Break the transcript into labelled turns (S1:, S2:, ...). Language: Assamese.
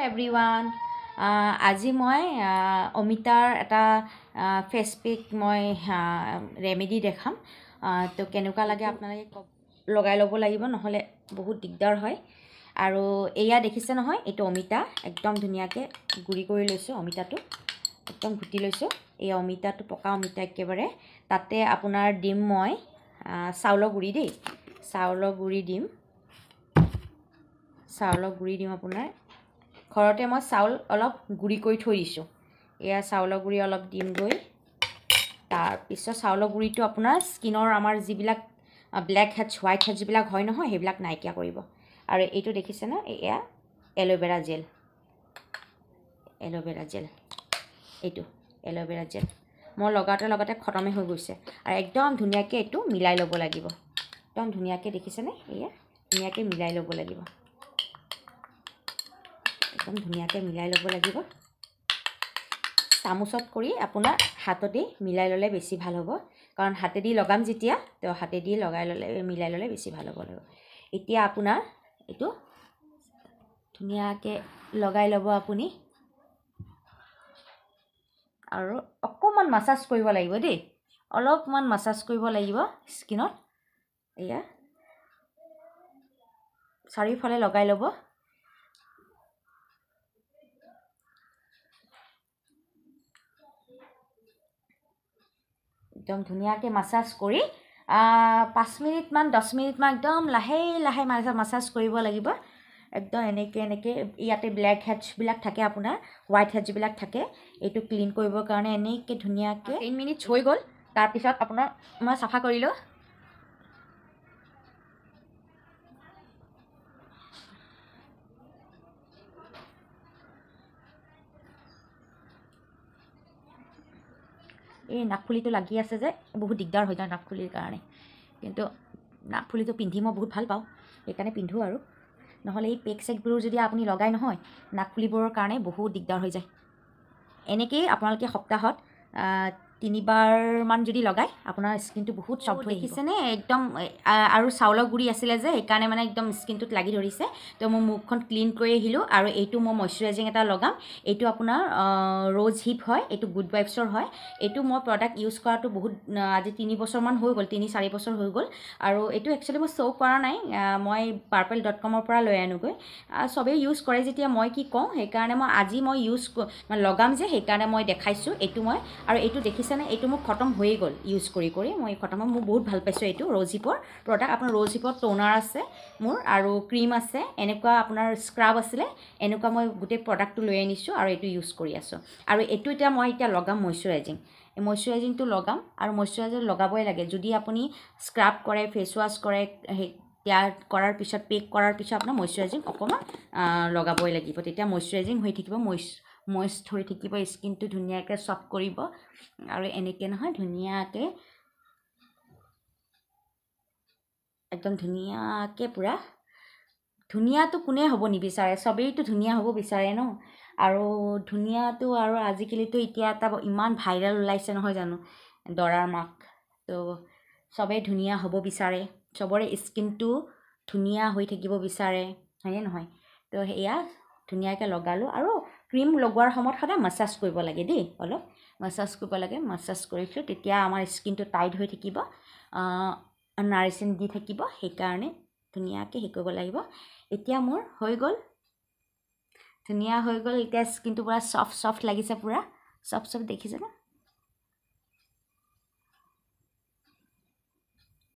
S1: এভৰিৱান আজি মই অমিতাৰ এটা ফেচ পেক মই ৰেমেডি দেখাম তো কেনেকুৱা লাগে আপোনালোকে লগাই ল'ব লাগিব নহ'লে বহুত দিগদাৰ হয় আৰু এয়া দেখিছে নহয় এইটো অমিতা একদম ধুনীয়াকৈ গুড়ি কৰি লৈছোঁ অমিতাটো একদম ঘুটি লৈছোঁ এই অমিতাটো পকা অমিতা একেবাৰে তাতে আপোনাৰ দিম মই চাউলৰ গুড়ি দেই চাউলৰ গুড়ি দিম আপোনাৰ ঘৰতে মই চাউল অলপ গুড়ি কৰি থৈ দিছোঁ এয়া চাউলৰ গুড়ি অলপ দিমগৈ তাৰপিছত চাউলৰ গুড়িটো আপোনাৰ স্কিনৰ আমাৰ যিবিলাক ব্লেক হেডছ হোৱাইট হেডছ যিবিলাক হয় নহয় সেইবিলাক নাইকিয়া কৰিব আৰু এইটো দেখিছে ন এয়া এল'ভেৰা জেল এইটো এল'ভেৰা জেল মই লগাওঁতে খতমে হৈ গৈছে আৰু একদম ধুনীয়াকৈ এইটো মিলাই ল'ব লাগিব একদম ধুনীয়াকৈ দেখিছেনে এয়া ধুনীয়াকৈ মিলাই ল'ব লাগিব একদম ধুনীয়াকৈ মিলাই ল'ব লাগিব চামুচত কৰি আপোনাৰ হাততেই মিলাই ল'লে বেছি ভাল হ'ব কাৰণ হাতেদি লগাম যেতিয়া তো হাতেদি মিলাই ল'লে বেছি ভাল হ'ব লাগিব এতিয়া আপোনাৰ এইটো ধুনীয়াকৈ লগাই ল'ব আপুনি আৰু অকণমান মাছাজ কৰিব লাগিব দেই অলপমান মাছাজ কৰিব লাগিব স্কিনত এয়া চাৰিওফালে লগাই ল'ব একদম ধুনীয়াকৈ মাছাজ কৰি 5 মিনিটমান 10 মিনিটমান একদম লাহে লাহে মাছাজ কৰিব লাগিব একদম এনেকৈ ইয়াতে ব্লেক হেডছবিলাক থাকে আপোনাৰ হোৱাইট হেডছবিলাক থাকে এইটো ক্লিন কৰিবৰ কাৰণে এনেকৈ ধুনীয়াকৈ 10 মিনিটছ হৈ গ'ল তাৰপিছত আপোনাৰ মই চাফা কৰিলোঁ এই নাকফুলিটো লাগি আছে যে বহুত দিগদাৰ হৈ যায় নাকফুলিৰ কাৰণে কিন্তু নাকফুলিটো পিন্ধি মই বহুত ভাল পাওঁ সেইকাৰণে পিন্ধোঁ আৰু নহ'লে এই পেক চেকবোৰ যদি আপুনি লগাই নহয় নাকফুলিবোৰৰ কাৰণে বহুত দিগদাৰ হৈ যায় এনেকৈয়ে আপোনালোকে সপ্তাহত 3বাৰমান যদি লগায় আপোনাৰ স্কিনটো বহুত চফ্ট হৈ দেখিছেনে একদম আৰু চাউলৰ গুড়ি আছিলে যে সেইকাৰণে মানে একদম স্কিনটোত লাগি ধৰিছে তো মই মুখখন ক্লিন কৰি আহিলোঁ আৰু এইটো মই মইশ্চাৰাইজিং এটা লগাম এইটো আপোনাৰ ৰ'জ হিপ হয় এইটো গুড ভাইবছৰ হয় এইটো মই প্ৰডাক্ট ইউজ কৰাটো বহুত আজি 3 বছৰমান হৈ গ'ল 3-4 বছৰ হৈ গ'ল আৰু এইটো একচুৱেলি মই শ্ব' কৰা নাই মই purple.com-ৰ পৰা লৈ আনোগৈ চবেই ইউজ কৰে যেতিয়া মই কি কওঁ সেইকাৰণে মই আজি মই লগাম যে সেইকাৰণে মই দেখাইছোঁ এইটো মই আৰু এইটো দেখিছেনে এইটো মোক খতম হৈয়ে গ'ল ইউজ কৰি মই খতম মই বহুত ভাল পাইছোঁ এইটো ৰ'জ হিপৰ প্ৰডাক্ট আপোনাৰ ৰ'জ হিপৰ টোনাৰ আছে মোৰ আৰু ক্ৰীম আছে এনেকুৱা আপোনাৰ স্ক্ৰাব আছিলে এনেকুৱা মই গোটেই প্ৰডাক্টটো লৈ আনিছোঁ আৰু এইটো ইউজ কৰি আছোঁ আৰু এইটো মই এতিয়া লগাম মইশ্চাৰাইজিংটো লগাম আৰু মইশ্চাৰাইজাৰ লগাবই লাগে যদি আপুনি স্ক্ৰাব কৰে ফেচ ৱাছ কৰে কৰাৰ পিছত পেক কৰাৰ পিছত আপোনাৰ মইশ্চাৰাইজিং অকণমান লগাবই লাগিব তেতিয়া মইশ্চাৰাইজিং হৈ থাকিব মইষ্ট হৈ থাকিব স্কিনটো ধুনীয়াকৈ চফ্ট কৰিব আৰু এনেকৈ নহয় ধুনীয়াকৈ একদম ধুনীয়াকৈ পূৰা ধুনীয়াটো কোনে হ'ব নিবিচাৰে চবেইতো ধুনীয়া হ'ব বিচাৰে ন আৰু ধুনীয়াটো আৰু আজিকালিতো এতিয়া এটা ইমান ভাইৰেল ওলাইছে নহয় জানো দৰাৰ মাক তো চবেই ধুনীয়া হ'ব বিচাৰে চবৰে স্কিনটো ধুনীয়া হৈ থাকিব বিচাৰে হয়নে নহয় তো এয়া ধুনীয়াকৈ লগালোঁ আৰু ক্ৰীম লগোৱাৰ সময়ত সদায় মাছাজ কৰিব লাগে দেই অলপ মাছাজ কৰিব লাগে মাছাজ কৰিছোঁ তেতিয়া আমাৰ স্কিনটো টাইট হৈ থাকিব নাৰিচিং দি থাকিব সেইকাৰণে ধুনীয়াকৈ কৰিব লাগিব এতিয়া মোৰ হৈ গ'ল ধুনীয়া হৈ গ'ল এতিয়া স্কিনটো পূৰা চফ্ট লাগিছে পূৰা চফ্ট দেখিছে ন